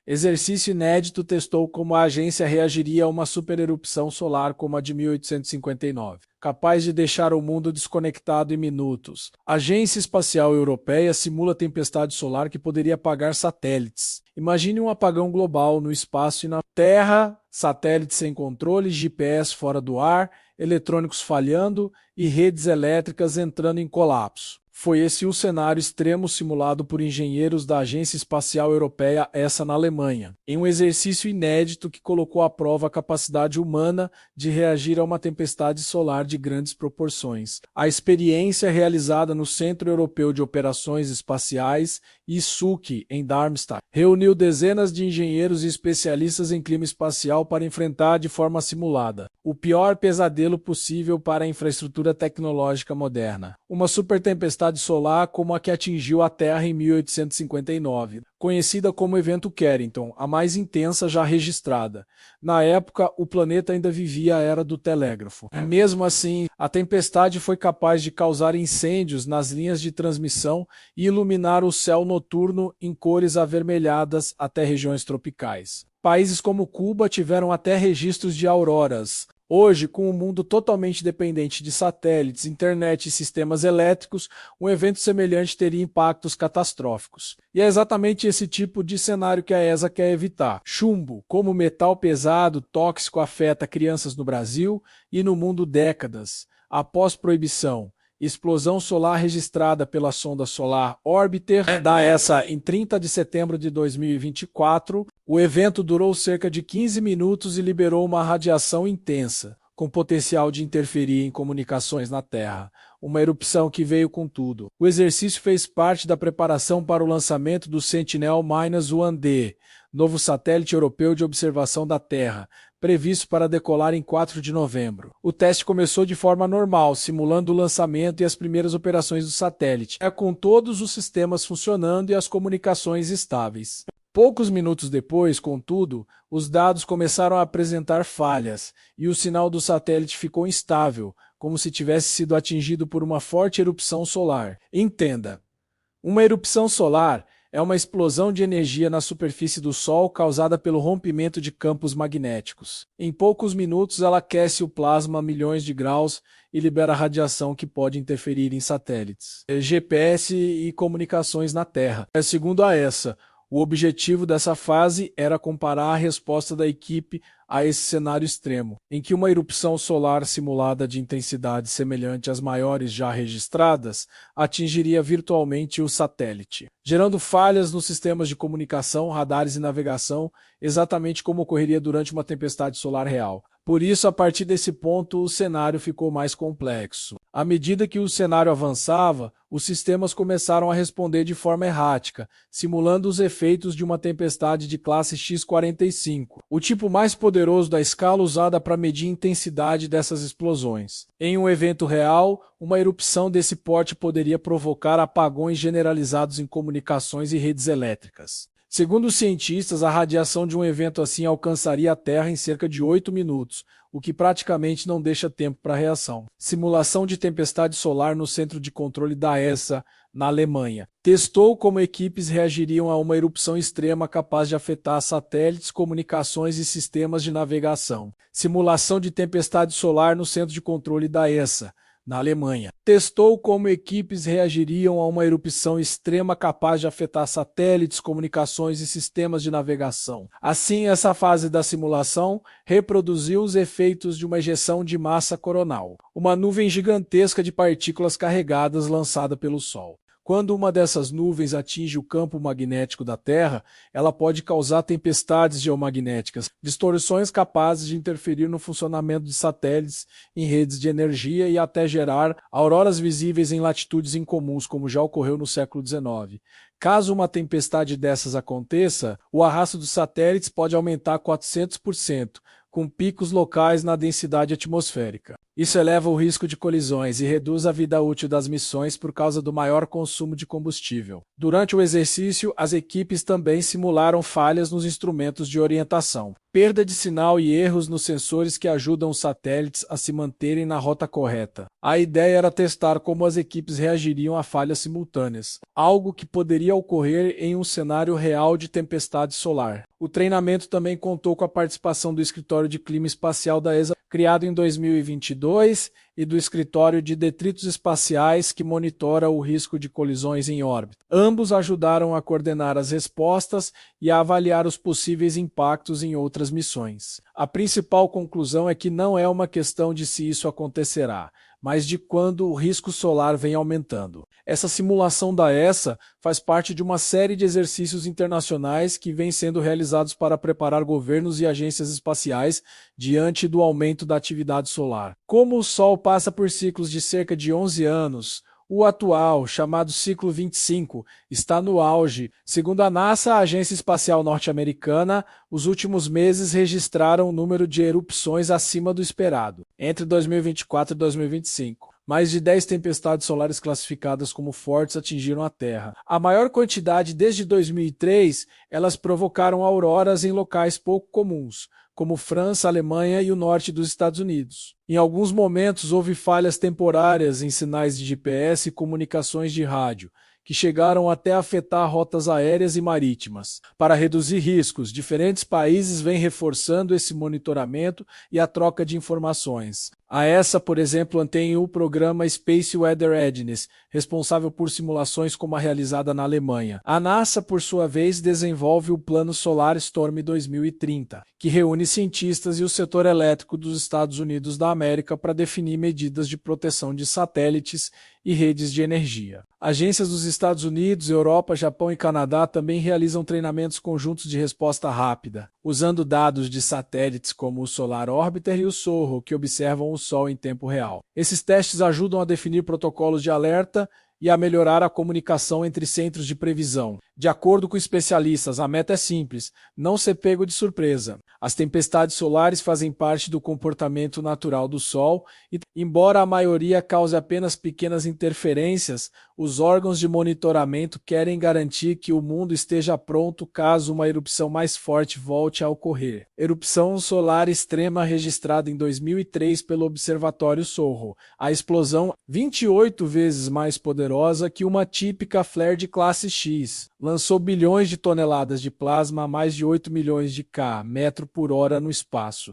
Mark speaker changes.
Speaker 1: Exercício inédito testou como a agência reagiria a uma supererupção solar como a de 1859, capaz de deixar o mundo desconectado em minutos. A Agência Espacial Europeia simula tempestade solar que poderia apagar satélites. Imagine um apagão global no espaço e na Terra, satélites sem controle, GPS fora do ar, eletrônicos falhando e redes elétricas entrando em colapso. Foi esse o cenário extremo simulado por engenheiros da Agência Espacial Europeia, essa na Alemanha, em um exercício inédito que colocou à prova a capacidade humana de reagir a uma tempestade solar de grandes proporções. A experiência realizada no Centro Europeu de Operações Espaciais, ISUC, em Darmstadt, reuniu dezenas de engenheiros e especialistas em clima espacial para enfrentar de forma simulada o pior pesadelo possível para a infraestrutura tecnológica moderna. Uma supertempestade solar como a que atingiu a Terra em 1859, conhecida como Evento Carrington, a mais intensa já registrada. Na época, o planeta ainda vivia a era do telégrafo. Mesmo assim, a tempestade foi capaz de causar incêndios nas linhas de transmissão e iluminar o céu noturno em cores avermelhadas até regiões tropicais. Países como Cuba tiveram até registros de auroras. Hoje, com o mundo totalmente dependente de satélites, internet e sistemas elétricos, um evento semelhante teria impactos catastróficos. E é exatamente esse tipo de cenário que a ESA quer evitar. Chumbo, como metal pesado, tóxico, afeta crianças no Brasil e no mundo décadas. Após proibição, explosão solar registrada pela sonda solar Orbiter da ESA em 30 de setembro de 2024, o evento durou cerca de 15 minutos e liberou uma radiação intensa, com potencial de interferir em comunicações na Terra. Uma erupção que veio com tudo. O exercício fez parte da preparação para o lançamento do Sentinel-1D, novo satélite europeu de observação da Terra, previsto para decolar em 4 de novembro. O teste começou de forma normal, simulando o lançamento e as primeiras operações do satélite, com todos os sistemas funcionando e as comunicações estáveis. Poucos minutos depois, contudo, os dados começaram a apresentar falhas e o sinal do satélite ficou instável, como se tivesse sido atingido por uma forte erupção solar. Entenda, uma erupção solar é uma explosão de energia na superfície do Sol causada pelo rompimento de campos magnéticos. Em poucos minutos, ela aquece o plasma a milhões de graus e libera radiação que pode interferir em satélites, GPS e comunicações na Terra. Segundo a ESA, o objetivo dessa fase era comparar a resposta da equipe a esse cenário extremo, em que uma erupção solar simulada de intensidade semelhante às maiores já registradas atingiria virtualmente o satélite, gerando falhas nos sistemas de comunicação, radares e navegação, exatamente como ocorreria durante uma tempestade solar real. Por isso, a partir desse ponto, o cenário ficou mais complexo. À medida que o cenário avançava, os sistemas começaram a responder de forma errática, simulando os efeitos de uma tempestade de classe X-45, o tipo mais poderoso da escala usada para medir a intensidade dessas explosões. Em um evento real, uma erupção desse porte poderia provocar apagões generalizados em comunicações e redes elétricas. Segundo os cientistas, a radiação de um evento assim alcançaria a Terra em cerca de 8 minutos, o que praticamente não deixa tempo para reação. Simulação de tempestade solar no Centro de Controle da ESA, na Alemanha. Testou como equipes reagiriam a uma erupção extrema capaz de afetar satélites, comunicações e sistemas de navegação. Simulação de tempestade solar no Centro de Controle da ESA, na Alemanha. Testou como equipes reagiriam a uma erupção extrema capaz de afetar satélites, comunicações e sistemas de navegação. Assim, essa fase da simulação reproduziu os efeitos de uma ejeção de massa coronal, uma nuvem gigantesca de partículas carregadas lançada pelo Sol. Quando uma dessas nuvens atinge o campo magnético da Terra, ela pode causar tempestades geomagnéticas, distorções capazes de interferir no funcionamento de satélites em redes de energia e até gerar auroras visíveis em latitudes incomuns, como já ocorreu no século XIX. Caso uma tempestade dessas aconteça, o arrasto dos satélites pode aumentar 400%, com picos locais na densidade atmosférica. Isso eleva o risco de colisões e reduz a vida útil das missões por causa do maior consumo de combustível. Durante o exercício, as equipes também simularam falhas nos instrumentos de orientação, perda de sinal e erros nos sensores que ajudam os satélites a se manterem na rota correta. A ideia era testar como as equipes reagiriam a falhas simultâneas, algo que poderia ocorrer em um cenário real de tempestade solar. O treinamento também contou com a participação do Escritório de Clima Espacial da ESA, criado em 2022, e do Escritório de Detritos Espaciais, que monitora o risco de colisões em órbita. Ambos ajudaram a coordenar as respostas e a avaliar os possíveis impactos em outras missões. A principal conclusão é que não é uma questão de se isso acontecerá, mas de quando o risco solar vem aumentando. Essa simulação da ESA faz parte de uma série de exercícios internacionais que vêm sendo realizados para preparar governos e agências espaciais diante do aumento da atividade solar. Como o Sol passa por ciclos de cerca de 11 anos, o atual, chamado ciclo 25, está no auge. Segundo a NASA, a Agência Espacial Norte-Americana, os últimos meses registraram um número de erupções acima do esperado, entre 2024 e 2025. Mais de 10 tempestades solares classificadas como fortes atingiram a Terra. A maior quantidade desde 2003, elas provocaram auroras em locais pouco comuns, como França, Alemanha e o norte dos Estados Unidos. Em alguns momentos, houve falhas temporárias em sinais de GPS e comunicações de rádio, que chegaram até a afetar rotas aéreas e marítimas. Para reduzir riscos, diferentes países vêm reforçando esse monitoramento e a troca de informações. A ESA, por exemplo, mantém o programa Space Weather Readiness, responsável por simulações como a realizada na Alemanha. A NASA, por sua vez, desenvolve o Plano Solar Storm 2030, que reúne cientistas e o setor elétrico dos Estados Unidos da América para definir medidas de proteção de satélites e redes de energia. Agências dos Estados Unidos, Europa, Japão e Canadá também realizam treinamentos conjuntos de resposta rápida, usando dados de satélites como o Solar Orbiter e o SOHO, que observam o Sol em tempo real. Esses testes ajudam a definir protocolos de alerta e a melhorar a comunicação entre centros de previsão. De acordo com especialistas, a meta é simples: não ser pego de surpresa. As tempestades solares fazem parte do comportamento natural do Sol e, embora a maioria cause apenas pequenas interferências, os órgãos de monitoramento querem garantir que o mundo esteja pronto caso uma erupção mais forte volte a ocorrer. Erupção solar extrema registrada em 2003 pelo Observatório SOHO. A explosão 28 vezes mais poderosa que uma típica flare de classe X. Lançou bilhões de toneladas de plasma a mais de 8 milhões de km/h no espaço.